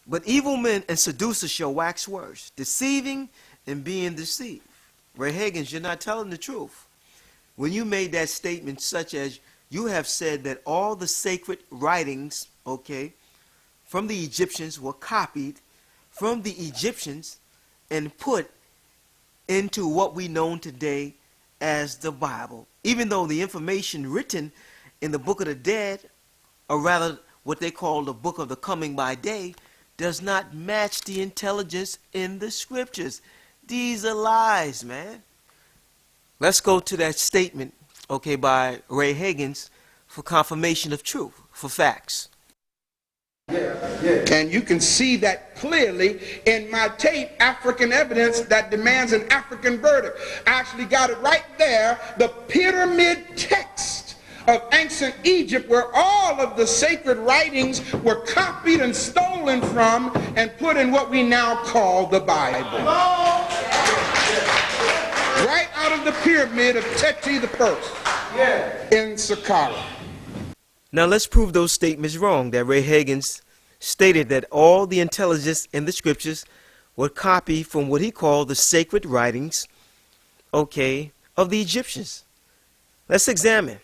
But evil men and seducers shall wax worse, deceiving and being deceived. Ray HAGINS, you're not telling the truth. When you made that statement such as you have said that all the sacred writings, okay, from the Egyptians were copied from the Egyptians and put into what we know today as the Bible. Even though the information written in the Book of the Dead, or rather what they call the Book of the Coming by Day, does not match the intelligence in the scriptures. These are lies, man. Let's go to that statement, okay, by Ray HAGINS for confirmation of truth, for facts. And you can see that clearly in my tape, African Evidence That Demands an African Verdict. I actually got it right there, the pyramid text of ancient Egypt, where all of the sacred writings were copied and stolen from and put in what we now call the Bible. Right out of the pyramid of Teti I in Saqqara. Now let's prove those statements wrong, that Ray HAGINS stated that all the intelligence in the scriptures were copied from what he called the sacred writings, okay, of the Egyptians. Let's examine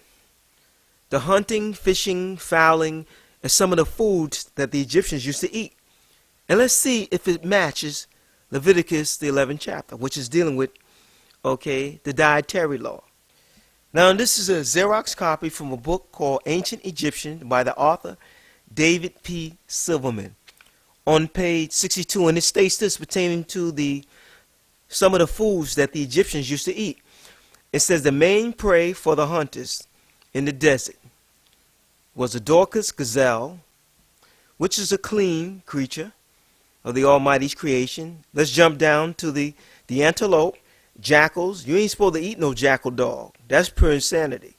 the hunting, fishing, fowling, and some of the foods that the Egyptians used to eat. And let's see if it matches Leviticus, the 11th chapter, which is dealing with, okay, the dietary law. Now, this is a Xerox copy from a book called Ancient Egyptian by the author David P. Silverman on page 62, and it states this pertaining to some of the foods that the Egyptians used to eat. It says the main prey for the hunters in the desert was the Dorcas gazelle, which is a clean creature of the Almighty's creation. Let's jump down to the antelope, jackals. You ain't supposed to eat no jackal dog. That's pure insanity.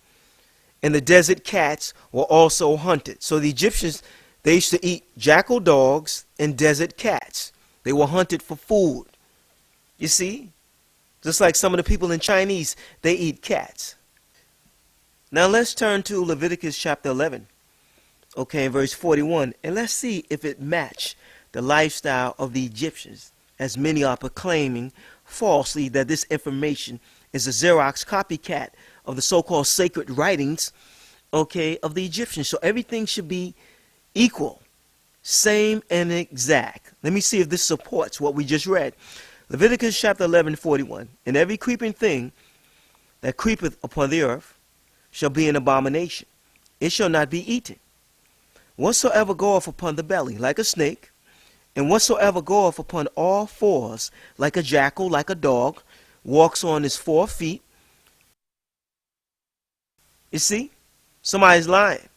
And the desert cats were also hunted. So the Egyptians, they used to eat jackal dogs and desert cats. They were hunted for food. You see? Just like some of the people in Chinese, they eat cats. Now let's turn to Leviticus chapter 11, okay, in verse 41, and let's see if it matched the lifestyle of the Egyptians, as many are proclaiming falsely that this information is a Xerox copycat of the so-called sacred writings, okay, of the Egyptians. So everything should be equal, same and exact. Let me see if this supports what we just read. Leviticus chapter 11, 41. And every creeping thing that creepeth upon the earth shall be an abomination. It shall not be eaten. Whatsoever goeth upon the belly like a snake, and whatsoever goeth upon all fours like a jackal, like a dog, walks on his 4 feet. You see? Somebody's lying.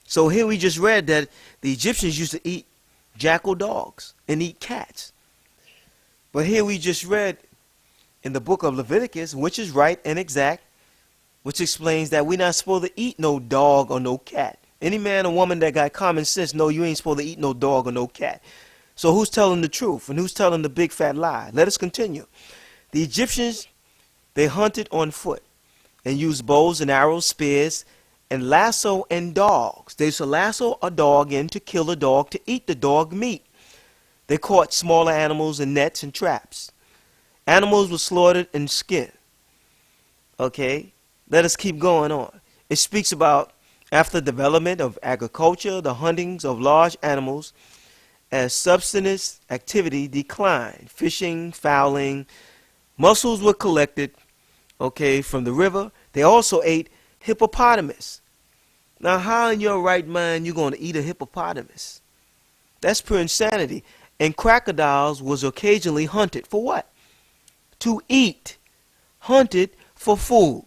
So here we just read that the Egyptians used to eat jackal dogs and eat cats. But here we just read in the book of Leviticus, which is right and exact, which explains that we're not supposed to eat no dog or no cat. Any man or woman that got common sense know you ain't supposed to eat no dog or no cat. So who's telling the truth and who's telling the big fat lie? Let us continue. The Egyptians, they hunted on foot and used bows and arrows, spears, and lasso and dogs. They used to lasso a dog in to kill a dog, to eat the dog meat. They caught smaller animals in nets and traps. Animals were slaughtered and skinned. Okay, let us keep going on. It speaks about after development of agriculture, the huntings of large animals as subsistence activity declined. Fishing, fowling, mussels were collected, okay, from the river. They also ate hippopotamus. Now, how in your right mind you going to eat a hippopotamus? That's pure insanity. And crocodiles was occasionally hunted for what? To eat. Hunted for food.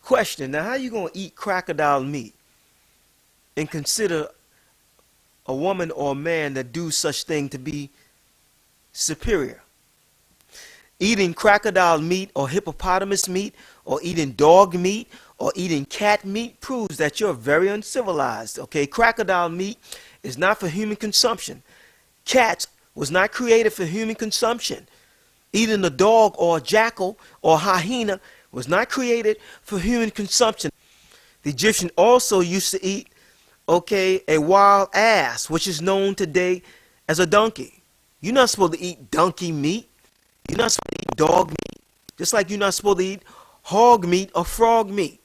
Question, now how you going to eat crocodile meat and consider a woman or a man that do such thing to be superior? Eating crocodile meat or hippopotamus meat or eating dog meat or eating cat meat proves that you're very uncivilized. Okay, crocodile meat is not for human consumption. Cats was not created for human consumption. Eating a dog or a jackal or hyena was not created for human consumption. The Egyptian also used to eat, okay, a wild ass, which is known today as a donkey. You're not supposed to eat donkey meat. You're not supposed to eat dog meat. Just like you're not supposed to eat hog meat or frog meat.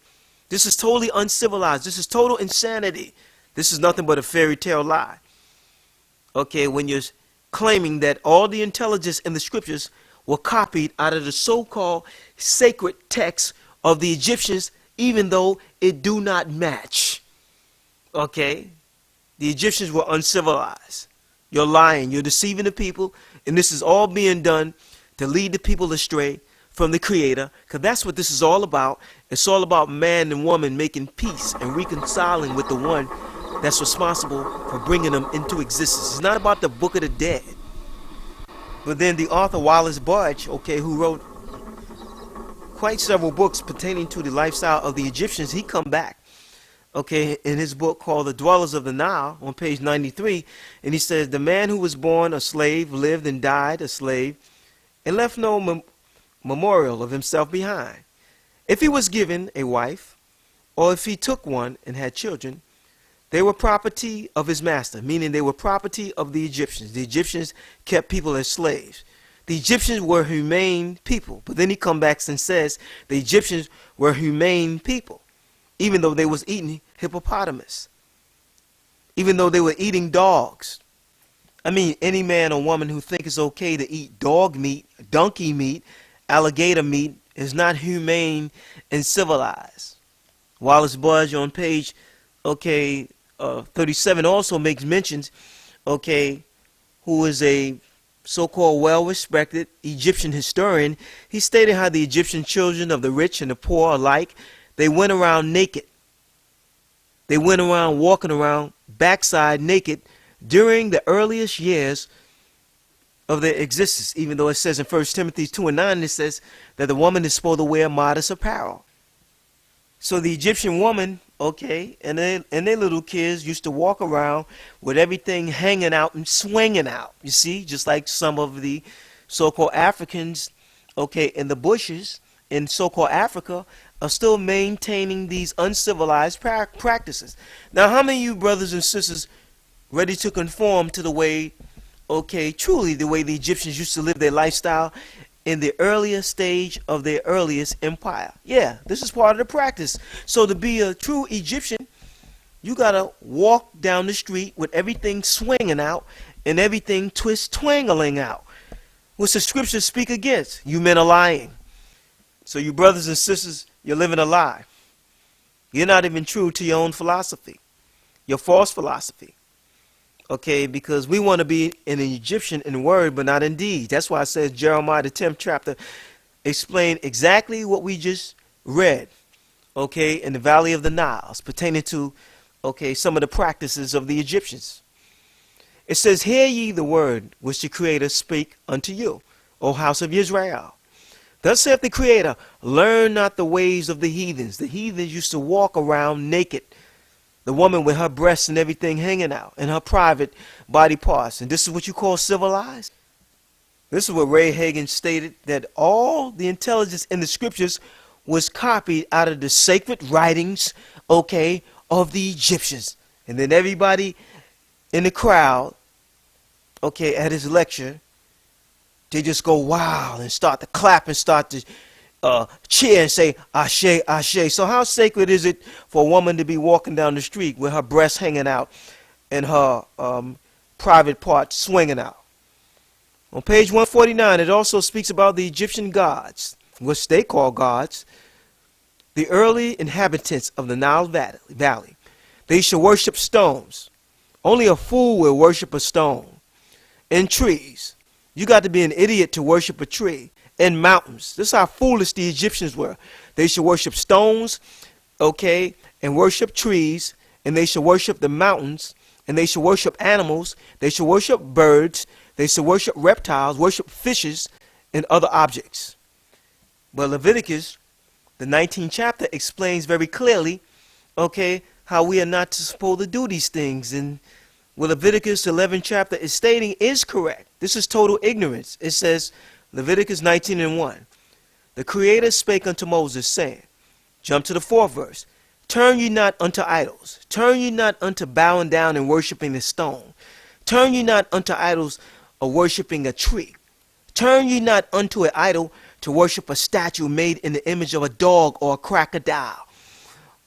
This is totally uncivilized. This is total insanity. This is nothing but a fairy tale lie. Okay, when you're claiming that all the intelligence in the scriptures were copied out of the so-called sacred texts of the Egyptians, even though it do not match. Okay, the Egyptians were uncivilized. You're lying. You're deceiving the people, and this is all being done to lead the people astray from the Creator, because that's what this is all about. It's all about man and woman making peace and reconciling with the one that's responsible for bringing them into existence. It's not about the Book of the Dead. But then the author Wallace Budge, okay, who wrote quite several books pertaining to the lifestyle of the Egyptians, he come back, okay, in his book called The Dwellers of the Nile on page 93, and he says, the man who was born a slave lived and died a slave and left no memorial of himself behind. If he was given a wife, or if he took one and had children, they were property of his master, meaning they were property of the Egyptians. The Egyptians kept people as slaves. The Egyptians were humane people. But then he comes back and says the Egyptians were humane people, even though they was eating hippopotamus, even though they were eating dogs. I mean, any man or woman who thinks it's okay to eat dog meat, donkey meat, alligator meat is not humane and civilized. Wallace Budge on page 37 also makes mentions, who is a so-called well-respected Egyptian historian. He stated how the Egyptian children of the rich and the poor alike, they went around naked. They went around walking around backside naked during the earliest years of their existence, even though it says in 1 Timothy 2:9, it says that the woman is supposed to wear modest apparel. So the Egyptian woman, and their little kids used to walk around with everything hanging out and swinging out. You see, just like some of the so-called Africans, in the bushes in so-called Africa are still maintaining these uncivilized practices. Now, how many of you brothers and sisters ready to conform to the way, truly the way the Egyptians used to live their lifestyle in the earlier stage of their earliest empire? Yeah, this is part of the practice. So to be a true Egyptian, you got to walk down the street with everything swinging out and everything twangling out, which the scriptures speak against. You men are lying. So you brothers and sisters, you're living a lie. You're not even true to your own philosophy, your false philosophy. Because we want to be an Egyptian in word, but not in deed. That's why it says Jeremiah the 10th chapter explain exactly what we just read, in the valley of the Nile, pertaining to, some of the practices of the Egyptians. It says, hear ye the word which the Creator spake unto you, O house of Israel. Thus saith the Creator, learn not the ways of the heathens. The heathens used to walk around naked. The woman with her breasts and everything hanging out, and her private body parts. And this is what you call civilized? This is what Ray Hagins stated, that all the intelligence in the scriptures was copied out of the sacred writings, of the Egyptians. And then everybody in the crowd, at his lecture, they just go wow and start to clap and start to cheer and say, Ashe, Ashe. So how sacred is it for a woman to be walking down the street with her breasts hanging out and her private parts swinging out? On page 149, it also speaks about the Egyptian gods, which they call gods, the early inhabitants of the Nile Valley. They should worship stones. Only a fool will worship a stone. And trees. You got to be an idiot to worship a tree. And mountains. This is how foolish the Egyptians were. They should worship stones, and worship trees, and they should worship the mountains, and they should worship animals, they should worship birds, they should worship reptiles, worship fishes, and other objects. But Leviticus, the 19th chapter, explains very clearly, how we are not supposed to do these things. And what Leviticus 11th chapter is stating is correct. This is total ignorance. It says, Leviticus 19:1. The Creator spake unto Moses, saying, jump to the 4th verse, turn ye not unto idols, turn ye not unto bowing down and worshiping the stone, Turn ye not unto idols of worshiping a tree. Turn ye not unto an idol to worship a statue made in the image of a dog or a crocodile,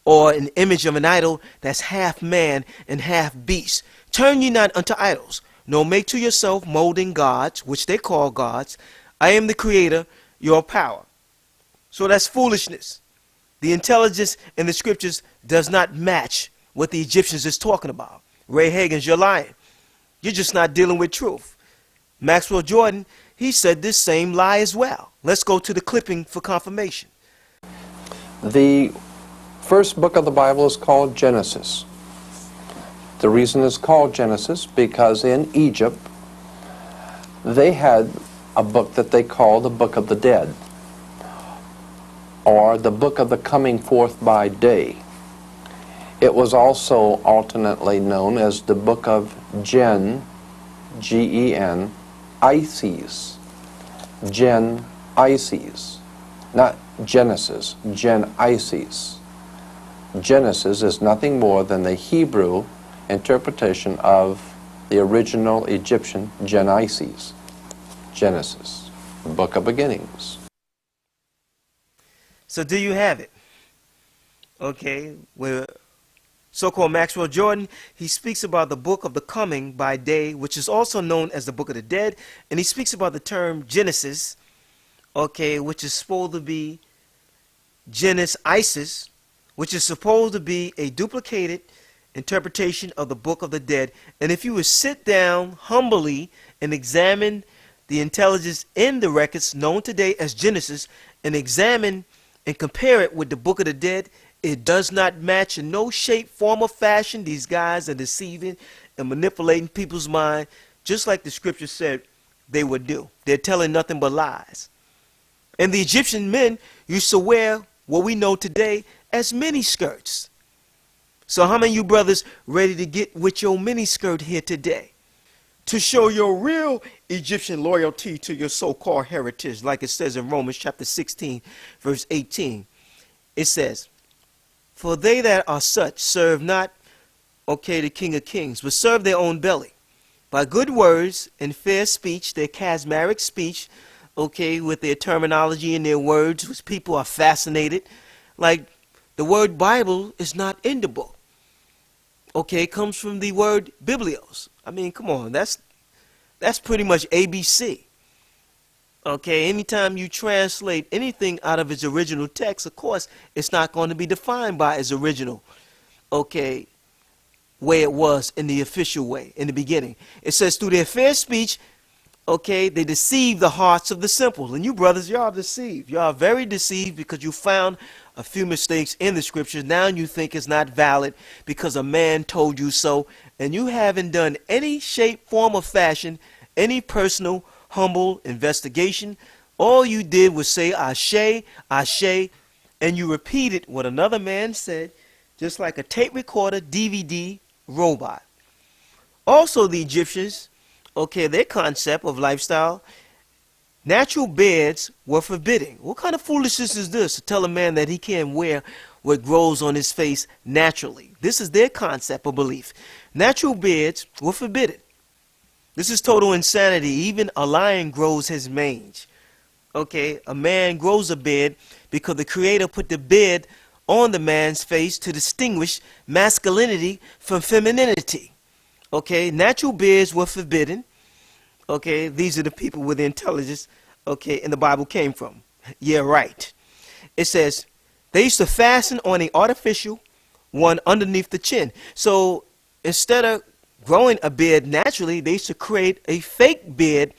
or an image of an idol that's half man and half beast. Turn ye not unto idols, nor make to yourself molding gods, which they call gods. I am the creator, your power. So that's foolishness. The intelligence in the scriptures does not match what the Egyptians is talking about. Ray HAGINS, you're lying. You're just not dealing with truth. Maxwell Jordan, he said this same lie as well. Let's go to the clipping for confirmation. The first book of the Bible is called Genesis. The reason it's called Genesis because in Egypt they had a book that they called the Book of the Dead, or the Book of the Coming Forth by Day. It was also alternately known as the Book of Gen, G-E-N, Ices. Gen Ices. Not Genesis, Gen Ices. Genesis is nothing more than the Hebrew interpretation of the original Egyptian Genesis. Genesis, the Book of Beginnings. So do you have it? Okay, where so-called Maxwell Jordan, he speaks about the book of the coming by day, which is also known as the Book of the Dead, and he speaks about the term Genesis, okay, which is supposed to be Genesis Isis, which is supposed to be a duplicated interpretation of the Book of the Dead. And if you would sit down humbly and examine the intelligence in the records known today as Genesis and examine and compare it with the Book of the Dead, it does not match in no shape, form, or fashion. These guys are deceiving and manipulating people's mind, just like the scripture said they would do. They're telling nothing but lies. And the Egyptian men used to wear what we know today as mini skirts. So how many of you brothers ready to get with your mini skirt here today to show your real Egyptian loyalty to your so-called heritage, like it says in Romans chapter 16, verse 18. It says, for they that are such serve not, okay, the King of Kings, but serve their own belly. By good words and fair speech, their charismatic speech, okay, with their terminology and their words, which people are fascinated. Like the word Bible is not in the book. Okay, it comes from the word biblios. I mean, come on, that's pretty much ABC. Okay, anytime you translate anything out of its original text, of course, it's not going to be defined by its original, okay, way it was in the official way, in the beginning. It says, through their fair speech, okay, they deceive the hearts of the simple. And you brothers, y'all are deceived. Y'all are very deceived because you found a few mistakes in the scriptures. Now you think it's not valid because a man told you so. And you haven't done any shape, form, or fashion, any personal humble investigation. All you did was say ashe, ashe, and you repeated what another man said, just like a tape recorder, DVD, robot. Also the Egyptians, okay, their concept of lifestyle, natural beds were forbidden. What kind of foolishness is this to tell a man that he can't wear what grows on his face naturally? This is their concept of belief. Natural beds were forbidden. This is total insanity. Even a lion grows his mange. Okay, a man grows a beard because the Creator put the beard on the man's face to distinguish masculinity from femininity. Okay, natural beards were forbidden. Okay, these are the people with the intelligence, okay, and the Bible came from. Yeah, right. It says they used to fasten on an artificial one underneath the chin. So instead of growing a beard naturally, they used to create a fake beard,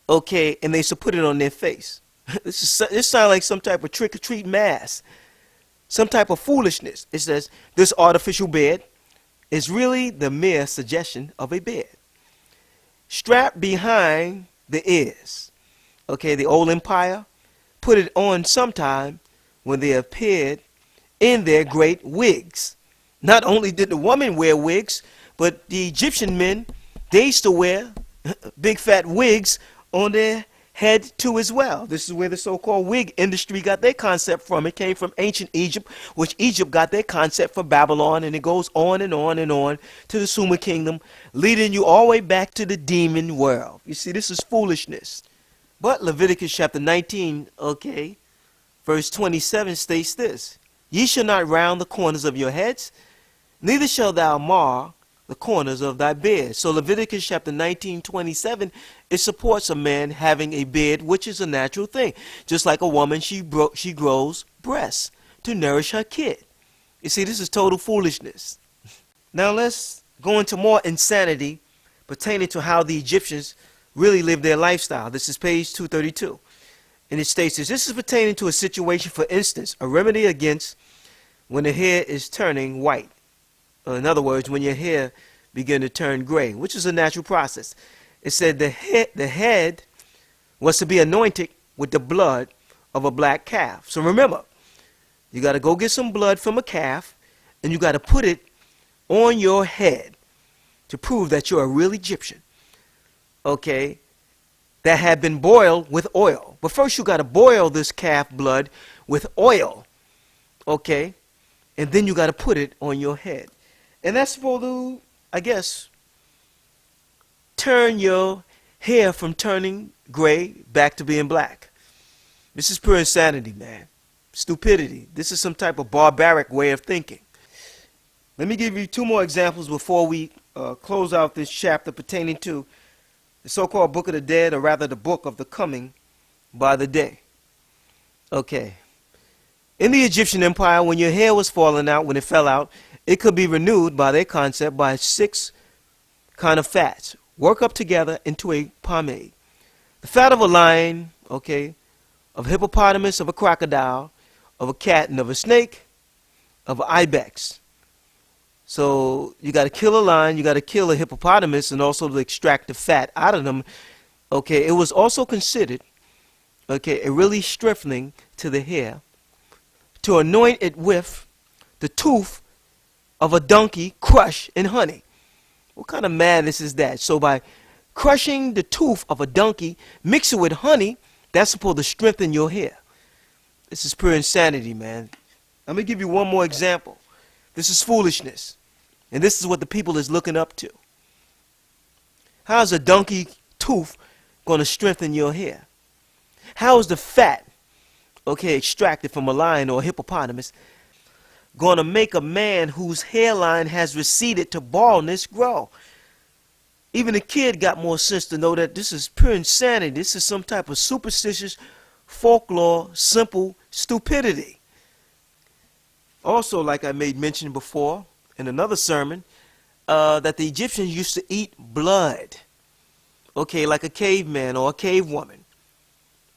okay, and they used to put it on their face. This sounds like some type of trick-or-treat mask, some type of foolishness. It says this artificial beard is really the mere suggestion of a beard, strapped behind the ears. Okay, the old empire put it on sometime when they appeared in their great wigs. Not only did the woman wear wigs, but the Egyptian men, they used to wear big fat wigs on their head to as well. This is where the so-called wig industry got their concept from. It came from ancient Egypt, which Egypt got their concept from Babylon, and it goes on and on and on to the Sumer kingdom, leading you all the way back to the demon world. You see, this is foolishness. But Leviticus chapter 19, okay, verse 27 states this: Ye shall not round the corners of your heads, neither shalt thou mar the corners of thy beard. So Leviticus chapter 19:27, it supports a man having a beard, which is a natural thing. Just like a woman, she grows breasts to nourish her kid. You see, this is total foolishness. Now let's go into more insanity pertaining to how the Egyptians really lived their lifestyle. This is page 232. And it states this is pertaining to a situation, for instance, a remedy against when the hair is turning white. In other words, when your hair begin to turn gray, which is a natural process. It said the head was to be anointed with the blood of a black calf. So remember, you got to go get some blood from a calf, and you got to put it on your head to prove that you're a real Egyptian. Okay, that had been boiled with oil. But first you got to boil this calf blood with oil. Okay, and then you got to put it on your head. And that's supposed to, I guess, turn your hair from turning gray back to being black. This is pure insanity, man. Stupidity. This is some type of barbaric way of thinking. Let me give you two more examples before we close out this chapter pertaining to the so-called Book of the Dead, or rather the Book of the Coming by the Day. Okay. In the Egyptian Empire, when your hair was falling out, when it fell out, it could be renewed by their concept by 6 kind of fats. Work up together into a pomade. The fat of a lion, okay, of a hippopotamus, of a crocodile, of a cat, and of a snake, of an ibex. So you got to kill a lion, you got to kill a hippopotamus, and also to extract the fat out of them. Okay, it was also considered, okay, a really strengthening to the hair, to anoint it with the tooth of a donkey crushed in honey. What kind of madness is that? So by crushing the tooth of a donkey, mix it with honey, that's supposed to strengthen your hair. This is pure insanity, man. Let me give you one more example. This is foolishness. And this is what the people is looking up to. How is a donkey tooth going to strengthen your hair? How is the fat, okay, extracted from a lion or a hippopotamus, going to make a man whose hairline has receded to baldness grow? Even a kid got more sense to know that this is pure insanity. This is some type of superstitious folklore, simple stupidity. Also, like I made mention before in another sermon, that the Egyptians used to eat blood, okay, like a caveman or a cave woman.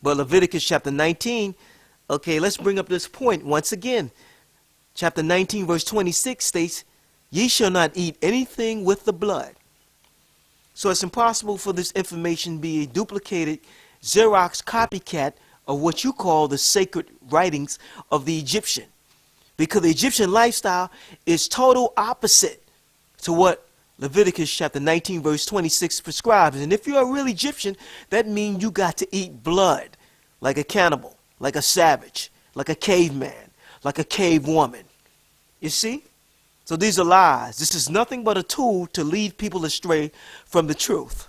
But Leviticus chapter 19, okay, let's bring up this point once again. Chapter 19, verse 26 states, Ye shall not eat anything with the blood. So it's impossible for this information to be a duplicated Xerox copycat of what you call the sacred writings of the Egyptian. Because the Egyptian lifestyle is total opposite to what Leviticus chapter 19, verse 26 prescribes. And if you're a real Egyptian, that means you got to eat blood like a cannibal, like a savage, like a caveman, like a cave woman. You see? So these are lies. This is nothing but a tool to lead people astray from the truth.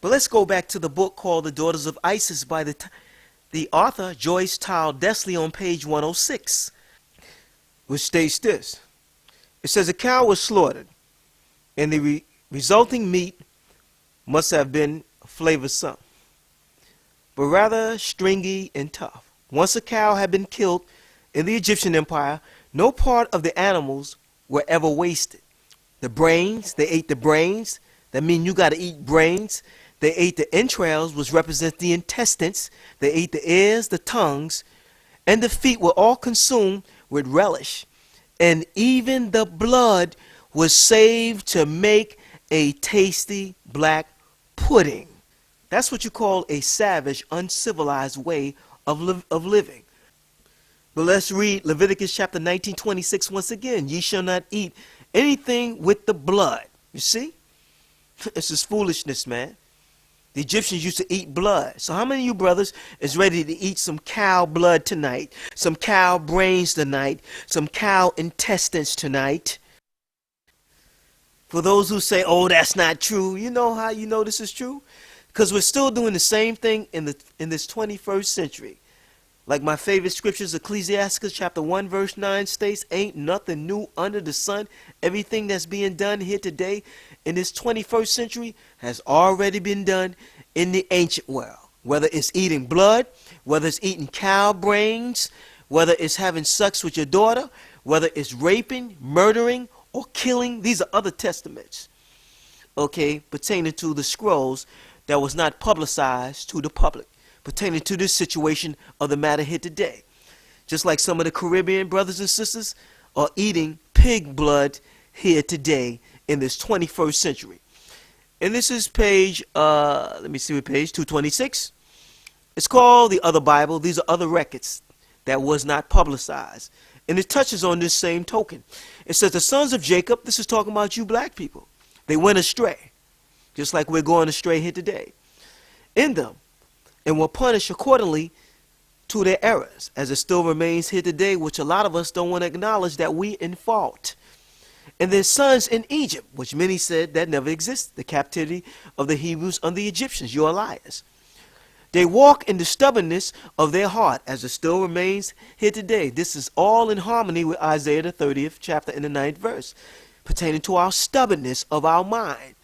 But let's go back to the book called The Daughters of Isis by the author Joyce Tile Desley on page 106, which states this. It says a cow was slaughtered, and the resulting meat must have been flavorsome, but rather stringy and tough. Once a cow had been killed in the Egyptian Empire, no part of the animals were ever wasted. The brains, they ate the brains. That means you got to eat brains. They ate the entrails, which represent the intestines. They ate the ears, the tongues, and the feet were all consumed with relish. And even the blood was saved to make a tasty black pudding. That's what you call a savage, uncivilized way of living. But let's read Leviticus chapter 19:26 once again. Ye shall not eat anything with the blood. You see? This is foolishness, man. The Egyptians used to eat blood. So how many of you brothers is ready to eat some cow blood tonight? Some cow brains tonight? Some cow intestines tonight? For those who say, oh, that's not true, you know how you know this is true? Because we're still doing the same thing in this 21st century. Like my favorite scriptures, Ecclesiastes chapter 1 verse 9 states, ain't nothing new under the sun. Everything that's being done here today in this 21st century has already been done in the ancient world. Whether it's eating blood, whether it's eating cow brains, whether it's having sex with your daughter, whether it's raping, murdering, or killing. These are other testaments, okay, pertaining to the scrolls that was not publicized to the public, pertaining to this situation of the matter here today. Just like some of the Caribbean brothers and sisters are eating pig blood here today in this 21st century. And this is page, let me see what page, 226. It's called the Other Bible. These are other records that was not publicized. And it touches on this same token. It says the sons of Jacob, this is talking about you black people, they went astray, just like we're going astray here today, in them, and were punished accordingly to their errors, as it still remains here today, which a lot of us don't want to acknowledge that we in fault. And their sons in Egypt, which many said that never existed, the captivity of the Hebrews under the Egyptians, you are liars. They walk in the stubbornness of their heart, as it still remains here today. This is all in harmony with Isaiah the 30th chapter and the 9th verse, pertaining to our stubbornness of our mind.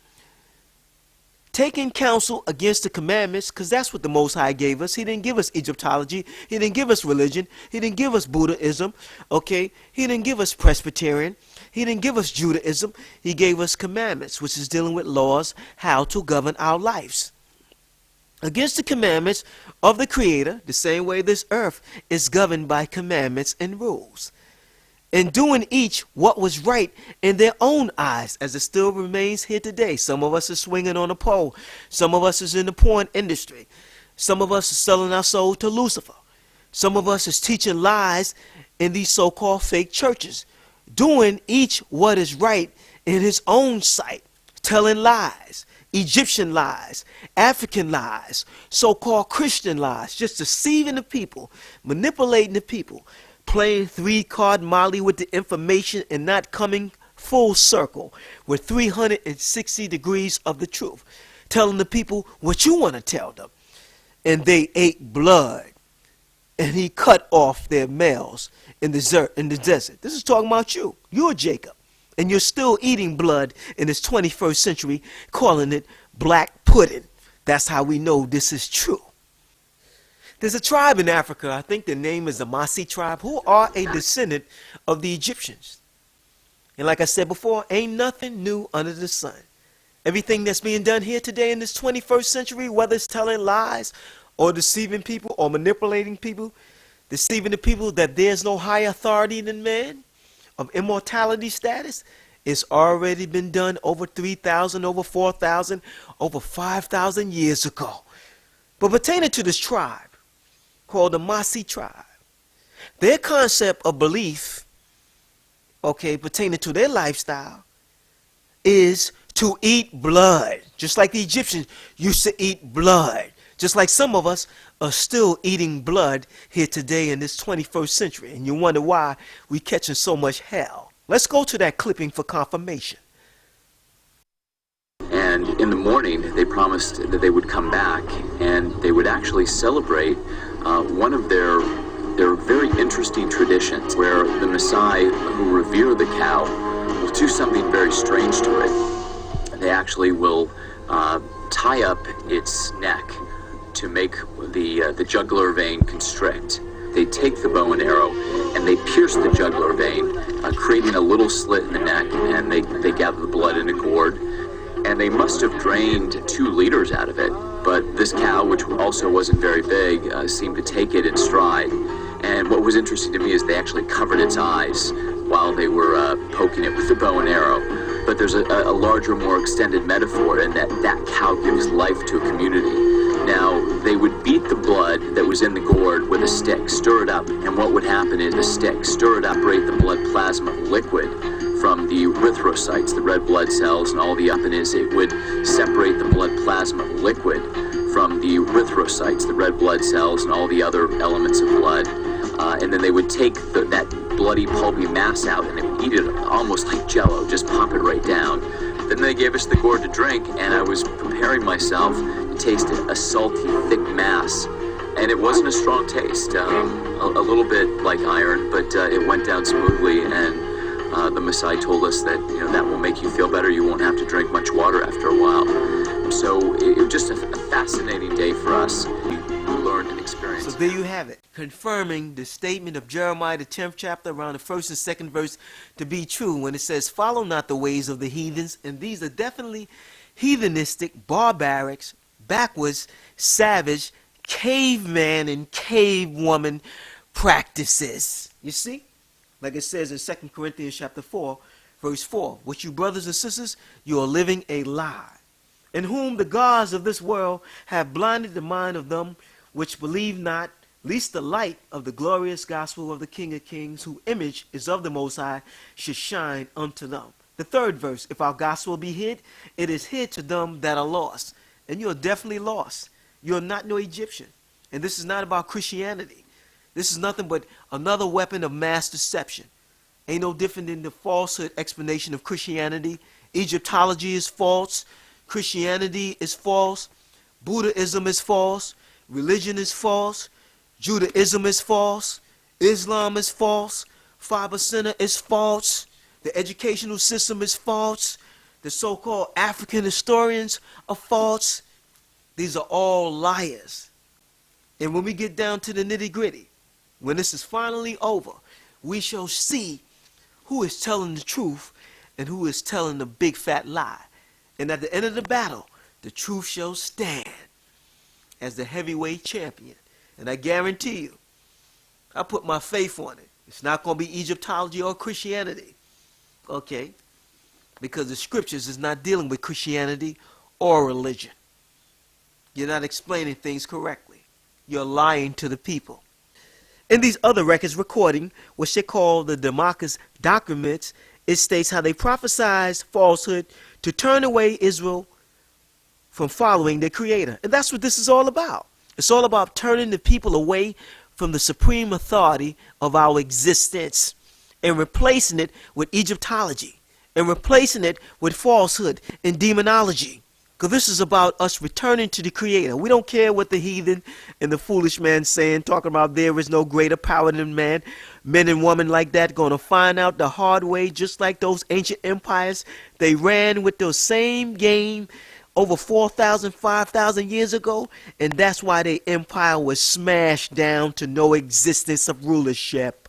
Taking counsel against the commandments, because that's what the Most High gave us. He didn't give us Egyptology. He didn't give us religion. He didn't give us Buddhism. Okay? He didn't give us Presbyterian. He didn't give us Judaism. He gave us commandments, which is dealing with laws, how to govern our lives. Against the commandments of the Creator, the same way this earth is governed by commandments and rules. And doing each what was right in their own eyes, as it still remains here today. Some of us are swinging on a pole. Some of us is in the porn industry. Some of us are selling our soul to Lucifer. Some of us is teaching lies in these so-called fake churches. Doing each what is right in his own sight. Telling lies. Egyptian lies, African lies, so-called Christian lies, just deceiving the people, manipulating the people, playing three-card Molly with the information and not coming full circle with 360 degrees of the truth, telling the people what you want to tell them. And they ate blood, and he cut off their males in the desert. This is talking about you. You're Jacob. And you're still eating blood in this 21st century, calling it black pudding. That's how we know this is true. There's a tribe in Africa, I think the name is the Masi tribe, who are a descendant of the Egyptians. And like I said before, ain't nothing new under the sun. Everything that's being done here today in this 21st century, whether it's telling lies or deceiving people or manipulating people, deceiving the people that there's no higher authority than man, of immortality status, it's already been done over 3,000, over 4,000, over 5,000 years ago. But pertaining to this tribe, called the Masi tribe, their concept of belief, okay, pertaining to their lifestyle, is to eat blood. Just like the Egyptians used to eat blood. Just like some of us are still eating blood here today in this 21st century. And you wonder why we catching so much hell. Let's go to that clipping for confirmation. And in the morning, they promised that they would come back and they would actually celebrate one of their very interesting traditions, where the Maasai who revere the cow will do something very strange to it. They actually will tie up its neck to make the jugular vein constrict. They take the bow and arrow and they pierce the jugular vein, creating a little slit in the neck, and they gather the blood in a gourd. And they must have drained 2 liters out of it. But this cow, which also wasn't very big, seemed to take it in stride. And what was interesting to me is they actually covered its eyes while they were poking it with the bow and arrow. But there's a larger, more extended metaphor in that cow gives life to a community. Now, they would beat the blood that was in the gourd with a stick, stir it up, and what would happen is the stick, stir it up, create the blood plasma liquid, from the erythrocytes, the red blood cells, and all the uppiness. It would separate the blood plasma liquid from the erythrocytes, the red blood cells, and all the other elements of blood. And then they would take that bloody pulpy mass out and they would eat it almost like jello, just pop it right down. Then they gave us the gourd to drink, and I was preparing myself to taste a salty, thick mass. And it wasn't a strong taste, a little bit like iron, but it went down smoothly, and the Messiah told us that, that will make you feel better. You won't have to drink much water after a while. So it was just a fascinating day for us. We learned and experienced. So there you have it, confirming the statement of Jeremiah, the 10th chapter, around the 1st and 2nd verse, to be true when it says, follow not the ways of the heathens. And these are definitely heathenistic, barbarics, backwards, savage, caveman and cavewoman practices. You see? Like it says in 2 Corinthians chapter 4, verse 4, with you brothers and sisters, you are living a lie, in whom the gods of this world have blinded the mind of them which believe not, lest the light of the glorious gospel of the King of Kings, whose image is of the Most High, should shine unto them. The 3rd verse, if our gospel be hid, it is hid to them that are lost. And you are definitely lost. You're not no Egyptian. And this is not about Christianity. This is nothing but another weapon of mass deception. Ain't no different than the falsehood explanation of Christianity. Egyptology is false. Christianity is false. Buddhism is false. Religion is false. Judaism is false. Islam is false. 5% is false. The educational system is false. The so-called African historians are false. These are all liars. And when we get down to the nitty-gritty, when this is finally over, we shall see who is telling the truth and who is telling the big fat lie. And at the end of the battle, the truth shall stand as the heavyweight champion. And I guarantee you, I put my faith on it. It's not going to be Egyptology or Christianity. Okay? Because the scriptures is not dealing with Christianity or religion. You're not explaining things correctly. You're lying to the people. In these other records recording, which they call the DEBUNKED documents, it states how they prophesied falsehood to turn away Israel from following their Creator. And that's what this is all about. It's all about turning the people away from the supreme authority of our existence and replacing it with Egyptology and replacing it with falsehood and demonology. Because this is about us returning to the Creator. We don't care what the heathen and the foolish man saying, talking about there is no greater power than man. Men and women like that going to find out the hard way, just like those ancient empires. They ran with those same game over 4,000, 5,000 years ago. And that's why their empire was smashed down to no existence of rulership.